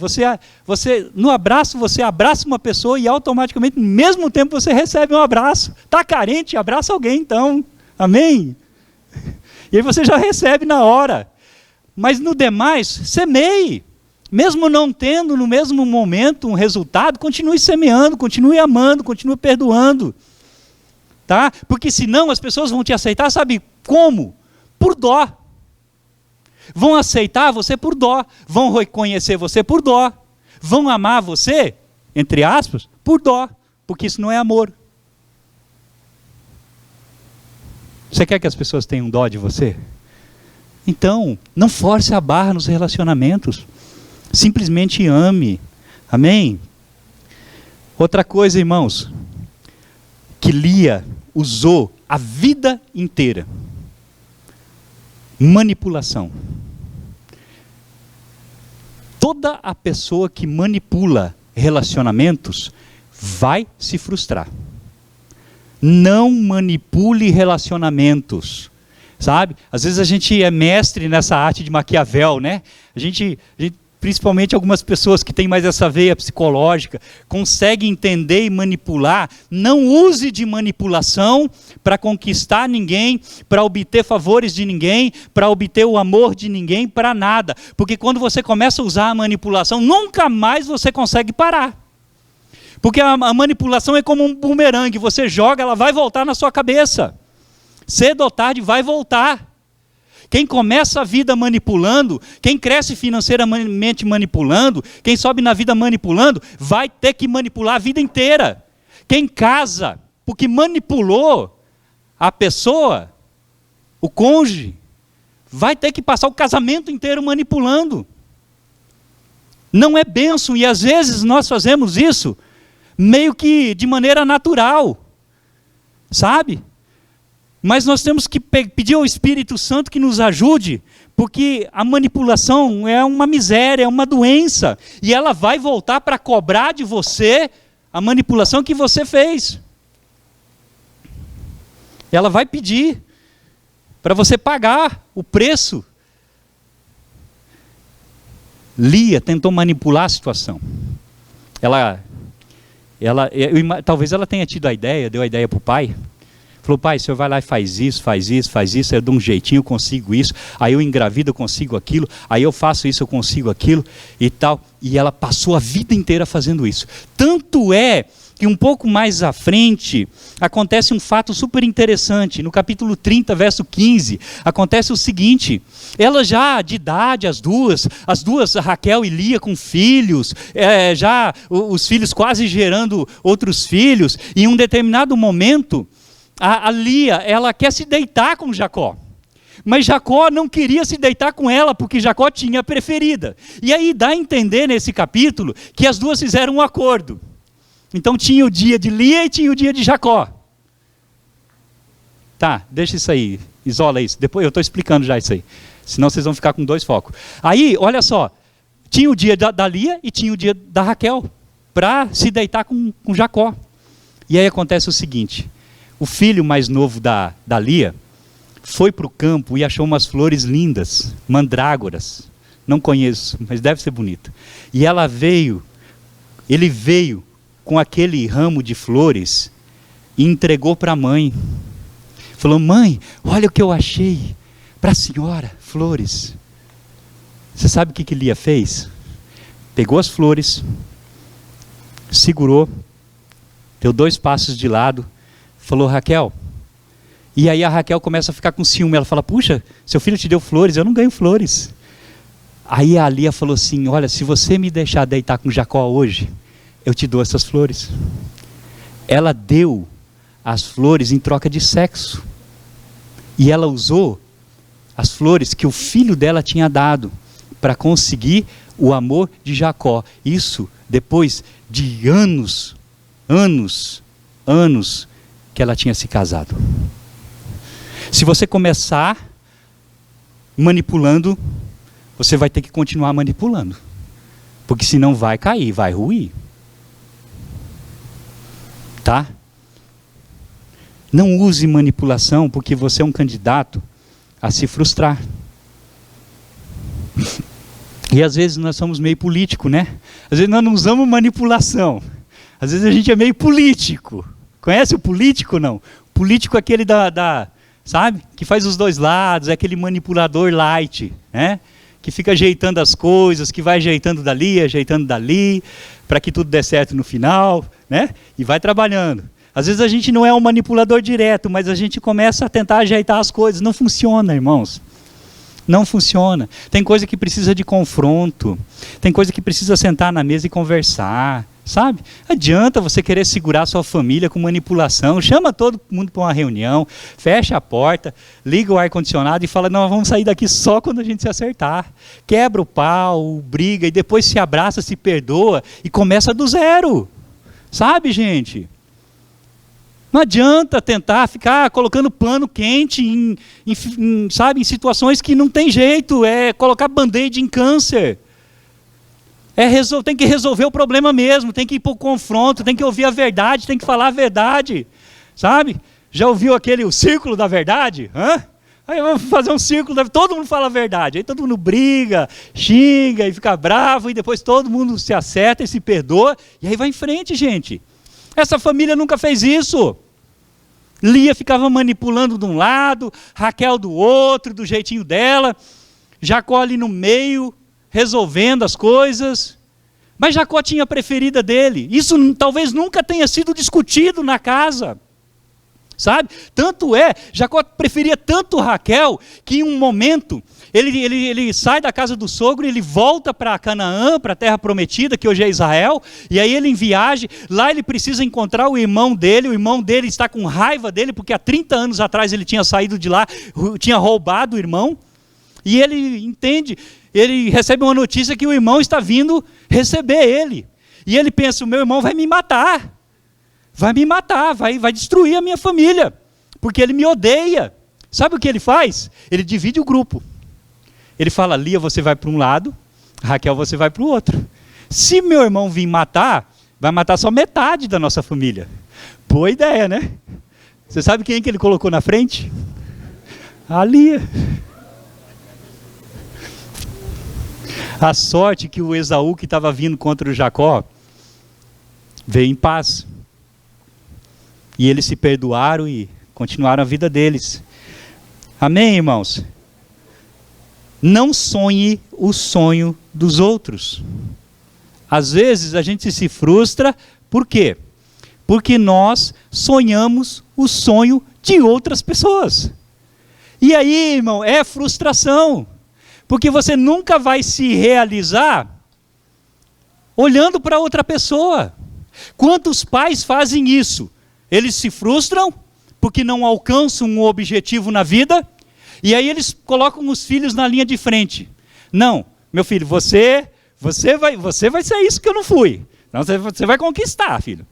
No abraço, você abraça uma pessoa e automaticamente, no mesmo tempo, você recebe um abraço. Está carente? Abraça alguém então. Amém? E aí você já recebe na hora. Mas no demais, semeie. Mesmo não tendo no mesmo momento um resultado, continue semeando, continue amando, continue perdoando. Tá? Porque senão as pessoas vão te aceitar, sabe como? Por dó. Vão aceitar você por dó. Vão reconhecer você por dó. Vão amar você, entre aspas, por dó. Porque isso não é amor. Você quer que as pessoas tenham dó de você? Então, não force a barra nos relacionamentos. Simplesmente ame. Amém? Outra coisa, irmãos, que Lia usou a vida inteira. Manipulação. Toda a pessoa que manipula relacionamentos vai se frustrar. Não manipule relacionamentos. Sabe? Às vezes a gente é mestre nessa arte de Maquiavel, né? A gente principalmente algumas pessoas que têm mais essa veia psicológica, conseguem entender e manipular. Não use de manipulação para conquistar ninguém, para obter favores de ninguém, para obter o amor de ninguém, para nada. Porque quando você começa a usar a manipulação, nunca mais você consegue parar. Porque a manipulação é como um bumerangue, você joga, ela vai voltar na sua cabeça. Cedo ou tarde vai voltar. Quem começa a vida manipulando, quem cresce financeiramente manipulando, quem sobe na vida manipulando, vai ter que manipular a vida inteira. Quem casa porque manipulou a pessoa, o cônjuge, vai ter que passar o casamento inteiro manipulando. Não é bênção, e às vezes nós fazemos isso meio que de maneira natural, sabe? Mas nós temos que pedir ao Espírito Santo que nos ajude, porque a manipulação é uma miséria, é uma doença, e ela vai voltar para cobrar de você a manipulação que você fez. Ela vai pedir para você pagar o preço. Lia tentou manipular a situação. Talvez ela tenha tido a ideia, deu a ideia para o pai. Falou: pai, o senhor vai lá e faz isso, eu dou um jeitinho, eu consigo isso, aí eu engravido, eu consigo aquilo, aí eu faço isso, eu consigo aquilo e tal. E ela passou a vida inteira fazendo isso. Tanto é que um pouco mais à frente, acontece um fato super interessante. No capítulo 30, verso 15, acontece o seguinte: ela já de idade, as duas, Raquel e Lia com filhos, já os filhos quase gerando outros filhos, e em um determinado momento, a Lia, ela quer se deitar com Jacó. Mas Jacó não queria se deitar com ela, porque Jacó tinha a preferida. E aí dá a entender nesse capítulo que as duas fizeram um acordo. Então tinha o dia de Lia e tinha o dia de Jacó. Tá, deixa isso aí, isola isso. Depois eu estou explicando já isso aí. Senão vocês vão ficar com 2 focos. Aí, olha só, tinha o dia da Lia e tinha o dia da Raquel, para se deitar com Jacó. E aí acontece o seguinte: o filho mais novo da Lia foi para o campo e achou umas flores lindas, mandrágoras. Não conheço, mas deve ser bonita. E ele veio com aquele ramo de flores e entregou para a mãe. Falou: mãe, olha o que eu achei para a senhora, flores. Você sabe o que Lia fez? Pegou as flores, segurou, deu 2 passos de lado, falou: Raquel. E aí a Raquel começa a ficar com ciúme. Ela fala: puxa, seu filho te deu flores, eu não ganho flores. Aí a Lia falou assim: olha, se você me deixar deitar com Jacó hoje, eu te dou essas flores. Ela deu as flores em troca de sexo. E ela usou as flores que o filho dela tinha dado para conseguir o amor de Jacó. Isso depois de anos que ela tinha se casado. Se você começar manipulando, você vai ter que continuar manipulando. Porque senão vai cair, vai ruir. Tá? Não use manipulação, porque você é um candidato a se frustrar. E às vezes nós somos meio político, né? Às vezes nós não usamos manipulação. Às vezes a gente é meio político. Conhece o político, não? Político é aquele sabe? Que faz os dois lados, é aquele manipulador light, né? Que fica ajeitando as coisas, que vai ajeitando dali, para que tudo dê certo no final, né? E vai trabalhando. Às vezes a gente não é um manipulador direto, mas a gente começa a tentar ajeitar as coisas. Não funciona, irmãos. Não funciona. Tem coisa que precisa de confronto. Tem coisa que precisa sentar na mesa e conversar. Sabe? Adianta você querer segurar sua família com manipulação. Chama todo mundo para uma reunião, fecha a porta, liga o ar-condicionado e fala: não, vamos sair daqui só quando a gente se acertar. Quebra o pau, briga e depois se abraça, se perdoa e começa do zero. Sabe, gente? Não adianta tentar ficar colocando pano quente sabe, em situações que não tem jeito. É colocar band-aid em câncer. Tem que resolver o problema mesmo, tem que ir para o confronto, tem que ouvir a verdade, tem que falar a verdade, sabe? Já ouviu o círculo da verdade? Hã? Aí vamos fazer um círculo, todo mundo fala a verdade, aí todo mundo briga, xinga e fica bravo, e depois todo mundo se acerta e se perdoa, e aí vai em frente, gente. Essa família nunca fez isso. Lia ficava manipulando de um lado, Raquel do outro, do jeitinho dela, Jacó ali no meio, resolvendo as coisas, mas Jacó tinha a preferida dele. Isso talvez nunca tenha sido discutido na casa, sabe? Tanto Jacó preferia tanto Raquel, que em um momento, ele sai da casa do sogro, ele volta para Canaã, para a terra prometida, que hoje é Israel, e aí ele em viagem, lá ele precisa encontrar o irmão dele está com raiva dele, porque há 30 anos atrás ele tinha saído de lá, tinha roubado o irmão, e ele entende, ele recebe uma notícia que o irmão está vindo receber ele. E ele pensa: o meu irmão vai me matar, vai destruir a minha família, porque ele me odeia. Sabe o que ele faz? Ele divide o grupo. Ele fala: Lia, você vai para um lado, Raquel, você vai para o outro. Se meu irmão vir matar, vai matar só metade da nossa família. Boa ideia, né? Você sabe quem que ele colocou na frente? A Lia. A sorte que o Esaú, que estava vindo contra o Jacó, veio em paz. E eles se perdoaram e continuaram a vida deles. Amém, irmãos? Não sonhe o sonho dos outros. Às vezes a gente se frustra, por quê? Porque nós sonhamos o sonho de outras pessoas. E aí, irmão, é frustração. Porque você nunca vai se realizar olhando para outra pessoa. Quantos pais fazem isso? Eles se frustram porque não alcançam um objetivo na vida, e aí eles colocam os filhos na linha de frente. Não, meu filho, você vai ser isso que eu não fui. Então você vai conquistar, filho.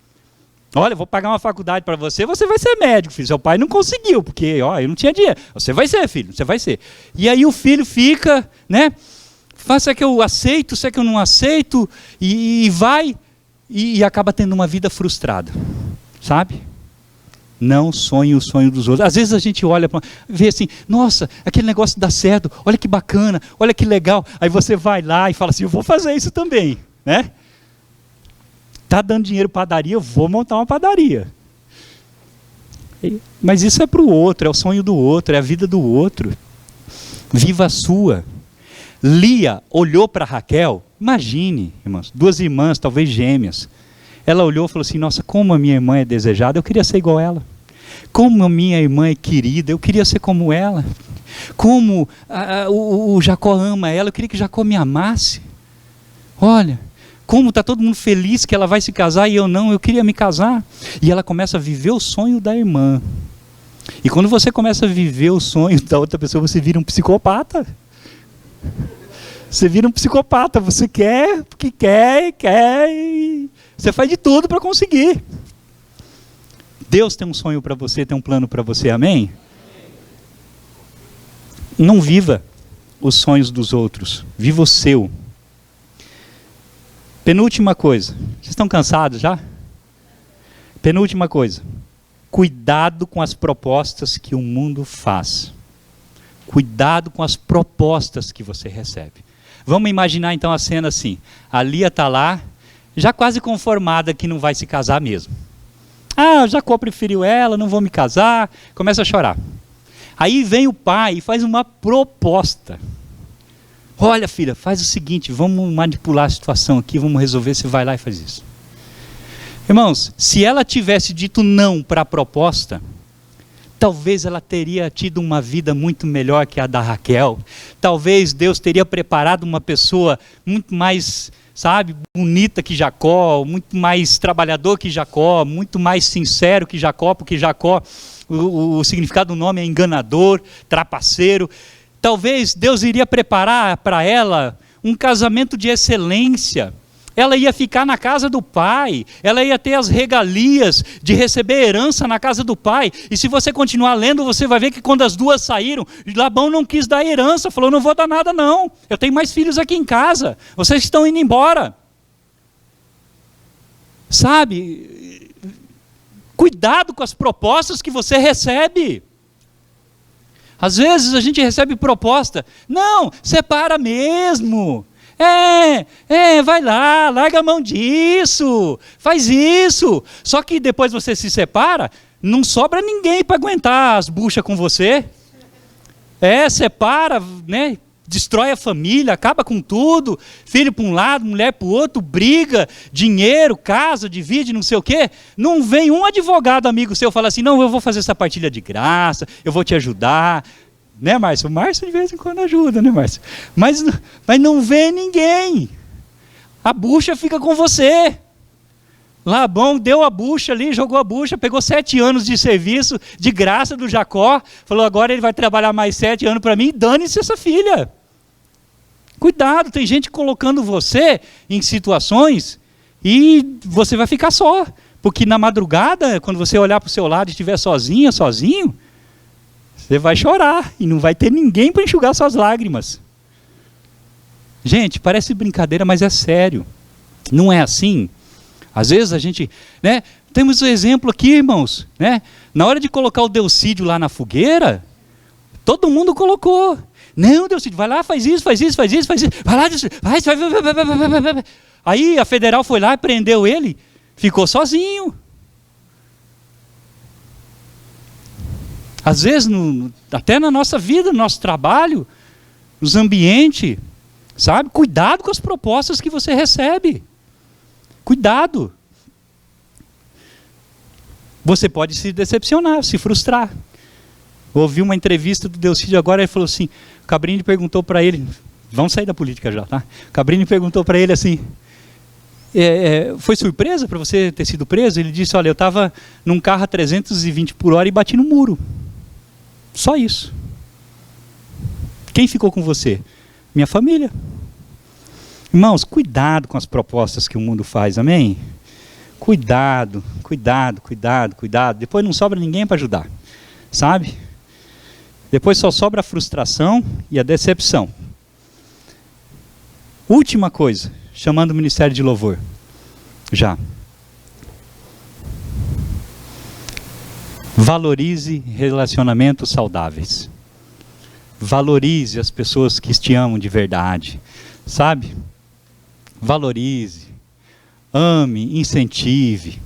Olha, eu vou pagar uma faculdade para você, você vai ser médico, filho. Seu pai não conseguiu, porque eu não tinha dinheiro. Você vai ser, filho, você vai ser. E aí o filho fica, né? Será que eu aceito, será que eu não aceito? E vai, e acaba tendo uma vida frustrada, sabe? Não sonhe o sonho dos outros. Às vezes a gente olha, vê assim: nossa, aquele negócio dá certo, olha que bacana, olha que legal. Aí você vai lá e fala assim: eu vou fazer isso também, né? Está dando dinheiro para padaria, eu vou montar uma padaria. Mas isso é para o outro, é o sonho do outro, é a vida do outro. Viva a sua. Lia olhou para Raquel, imagine, irmãos, duas irmãs, talvez gêmeas. Ela olhou e falou assim, nossa, como a minha irmã é desejada, eu queria ser igual a ela. Como a minha irmã é querida, eu queria ser como ela. Como o Jacó ama ela, eu queria que Jacó me amasse. Olha, como está todo mundo feliz que ela vai se casar e eu não, eu queria me casar. E ela começa a viver o sonho da irmã. E quando você começa a viver o sonho da outra pessoa, você vira um psicopata. Você vira um psicopata, você quer, porque quer, e você faz de tudo para conseguir. Deus tem um sonho para você, tem um plano para você, amém? Não viva os sonhos dos outros, viva o seu. Penúltima coisa, vocês estão cansados já? Penúltima coisa, cuidado com as propostas que o mundo faz. Cuidado com as propostas que você recebe. Vamos imaginar então a cena assim, a Lia está lá, já quase conformada que não vai se casar mesmo. Ah, Jacó preferiu ela, não vou me casar, começa a chorar. Aí vem o pai e faz uma proposta. Olha, filha, faz o seguinte, vamos manipular a situação aqui, vamos resolver, você vai lá e faz isso. Irmãos, se ela tivesse dito não para a proposta, talvez ela teria tido uma vida muito melhor que a da Raquel. Talvez Deus teria preparado uma pessoa muito mais, sabe, bonita que Jacó, muito mais trabalhador que Jacó, muito mais sincero que Jacó, porque Jacó, o significado do nome é enganador, trapaceiro. Talvez Deus iria preparar para ela um casamento de excelência. Ela ia ficar na casa do pai, ela ia ter as regalias de receber herança na casa do pai. E se você continuar lendo, você vai ver que quando as duas saíram, Labão não quis dar herança, falou, não vou dar nada não, eu tenho mais filhos aqui em casa, vocês estão indo embora. Sabe, cuidado com as propostas que você recebe. Às vezes a gente recebe proposta, não, separa mesmo. Vai lá, larga a mão disso, faz isso. Só que depois você se separa, não sobra ninguém para aguentar as buchas com você. Separa, né? Destrói a família, acaba com tudo. Filho para um lado, mulher para o outro, briga, dinheiro, casa, divide, não sei o quê. Não vem um advogado amigo seu falar assim, não, eu vou fazer essa partilha de graça, eu vou te ajudar. Né, Márcio? O Márcio de vez em quando ajuda, né, Márcio? Mas não vê ninguém. A bucha fica com você. Labão deu a bucha ali, jogou a bucha, pegou 7 anos de serviço, de graça do Jacó, falou, agora ele vai trabalhar mais 7 anos para mim, dane-se essa filha. Cuidado, tem gente colocando você em situações e você vai ficar só. Porque na madrugada, quando você olhar para o seu lado e estiver sozinha, sozinho, você vai chorar e não vai ter ninguém para enxugar suas lágrimas. Gente, parece brincadeira, mas é sério. Não é assim? Às vezes a gente, né? Temos um exemplo aqui, irmãos, né? Na hora de colocar o Delcídio lá na fogueira, todo mundo colocou. Não, Delcídio, vai lá, faz isso, faz isso, faz isso, faz isso. Vai lá, Delcídio, vai. Aí a federal foi lá e prendeu ele, ficou sozinho. Às vezes, até na nossa vida, no nosso trabalho, nos ambientes, sabe? Cuidado com as propostas que você recebe. Cuidado. Você pode se decepcionar, se frustrar. Eu ouvi uma entrevista do Delcídio agora, ele falou assim, o Cabrini perguntou para ele, vamos sair da política já, tá? O Cabrini perguntou para ele assim, foi surpresa para você ter sido preso? Ele disse, olha, eu estava num carro a 320 por hora e bati no muro. Só isso. Quem ficou com você? Minha família. Irmãos, cuidado com as propostas que o mundo faz, amém? Cuidado, cuidado, cuidado, cuidado. Depois não sobra ninguém para ajudar, sabe? Depois só sobra a frustração e a decepção. Última coisa, chamando o Ministério de Louvor. Já. Valorize relacionamentos saudáveis. Valorize as pessoas que te amam de verdade, sabe? Valorize, ame, incentive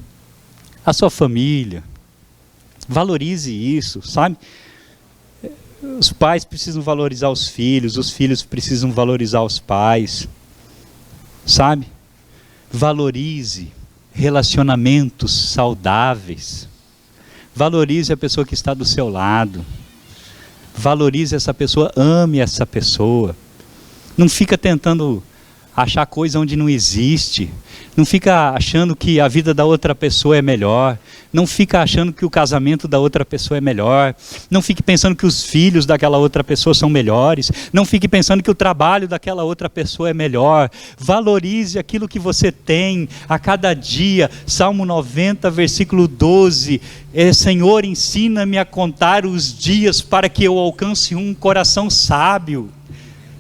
a sua família, Valorize isso, sabe? Os pais precisam valorizar os filhos precisam valorizar os pais, sabe? Valorize relacionamentos saudáveis. Valorize a pessoa que está do seu lado. Valorize essa pessoa, ame essa pessoa. Não fica tentando achar coisa onde não existe. Não fica achando que a vida da outra pessoa é melhor. Não fica achando que o casamento da outra pessoa é melhor. Não fique pensando que os filhos daquela outra pessoa são melhores. Não fique pensando que o trabalho daquela outra pessoa é melhor. Valorize aquilo que você tem a cada dia. Salmo 90, versículo 12. Senhor, ensina-me a contar os dias para que eu alcance um coração sábio.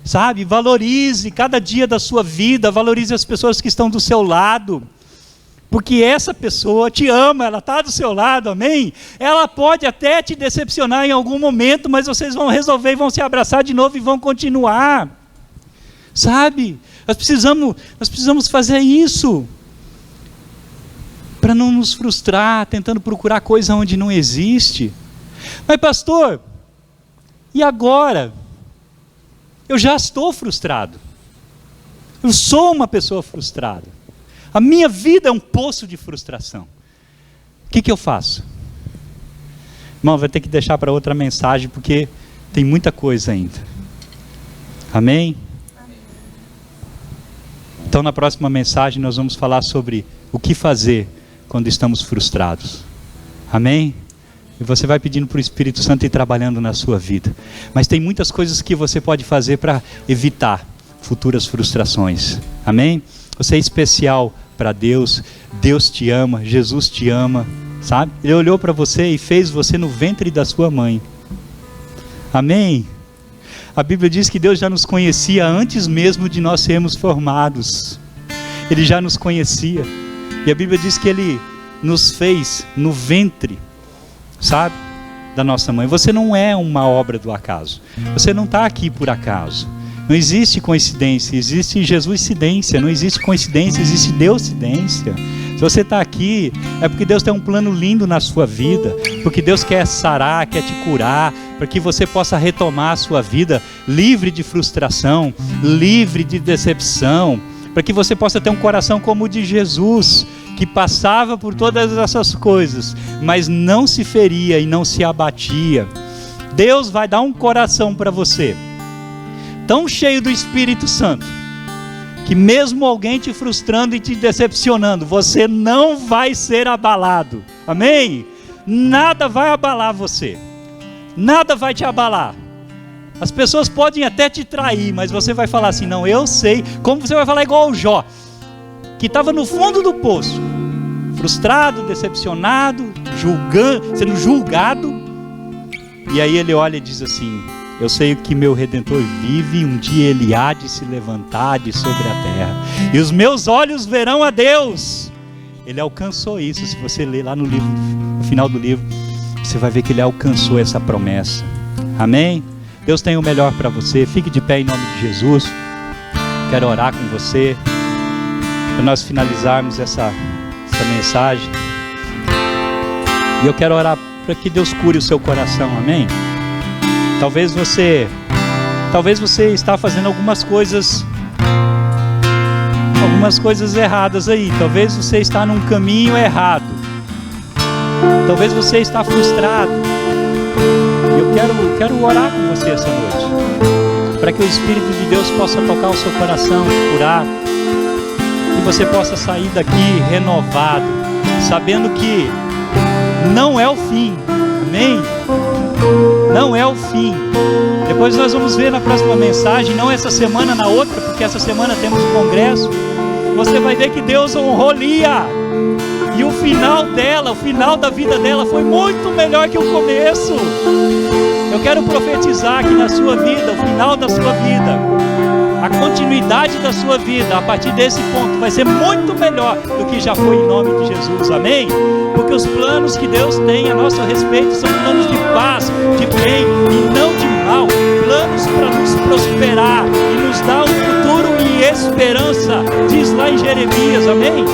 Sabe, valorize cada dia da sua vida, valorize as pessoas que estão do seu lado, porque essa pessoa te ama, ela está do seu lado, amém? Ela pode até te decepcionar em algum momento, mas vocês vão resolver e vão se abraçar de novo e vão continuar, sabe? Nós precisamos fazer isso, para não nos frustrar, tentando procurar coisa onde não existe. Mas pastor, e agora? Eu já estou frustrado. Eu sou uma pessoa frustrada. A minha vida é um poço de frustração. O que eu faço? Irmão, vai ter que deixar para outra mensagem, porque tem muita coisa ainda. Amém? Então, na próxima mensagem, nós vamos falar sobre o que fazer quando estamos frustrados. Amém? E você vai pedindo para o Espírito Santo ir trabalhando na sua vida. Mas tem muitas coisas que você pode fazer para evitar futuras frustrações. Amém? Você é especial para Deus. Deus te ama. Jesus te ama. Sabe? Ele olhou para você e fez você no ventre da sua mãe. Amém? A Bíblia diz que Deus já nos conhecia antes mesmo de nós sermos formados. Ele já nos conhecia. E a Bíblia diz que Ele nos fez no ventre, sabe, da nossa mãe. Você não é uma obra do acaso. Você não está aqui por acaso. Não existe coincidência, existe Jesuscidência. Não existe coincidência, existe Deuscidência. Se você está aqui, é porque Deus tem um plano lindo na sua vida, porque Deus quer sarar, quer te curar, para que você possa retomar a sua vida livre de frustração, livre de decepção, para que você possa ter um coração como o de Jesus, que passava por todas essas coisas, mas não se feria e não se abatia. Deus vai dar um coração para você, tão cheio do Espírito Santo, que mesmo alguém te frustrando e te decepcionando, você não vai ser abalado. Amém? Nada vai abalar você. Nada vai te abalar. As pessoas podem até te trair, mas você vai falar assim, não, eu sei. Como você vai falar igual o Jó, que estava no fundo do poço, frustrado, decepcionado, sendo julgado. E aí ele olha e diz assim, eu sei que meu Redentor vive, um dia ele há de se levantar de sobre a terra, e os meus olhos verão a Deus. Ele alcançou isso. Se você ler lá no livro, no final do livro, você vai ver que ele alcançou essa promessa. Amém? Deus tem o melhor para você. Fique de pé em nome de Jesus. Quero orar com você, para nós finalizarmos essa mensagem. E eu quero orar para que Deus cure o seu coração. Amém? Talvez você está fazendo algumas coisas erradas aí. Talvez você está num caminho errado. Talvez você está frustrado. Eu quero orar com você essa noite, para que o Espírito de Deus possa tocar o seu coração, curar, que você possa sair daqui renovado, sabendo que não é o fim. Amém? Não é o fim. Depois nós vamos ver na próxima mensagem, não essa semana, na outra, porque essa semana temos um congresso. Você vai ver que Deus honrou Lia, e o final dela, o final da vida dela foi muito melhor que o começo. Eu quero profetizar que na sua vida, o final da sua vida, a continuidade da sua vida, a partir desse ponto, vai ser muito melhor do que já foi, em nome de Jesus. Amém? Porque os planos que Deus tem a nosso respeito são planos de paz, de bem e não de mal, planos para nos prosperar e nos dar um futuro e esperança, diz lá em Jeremias. Amém?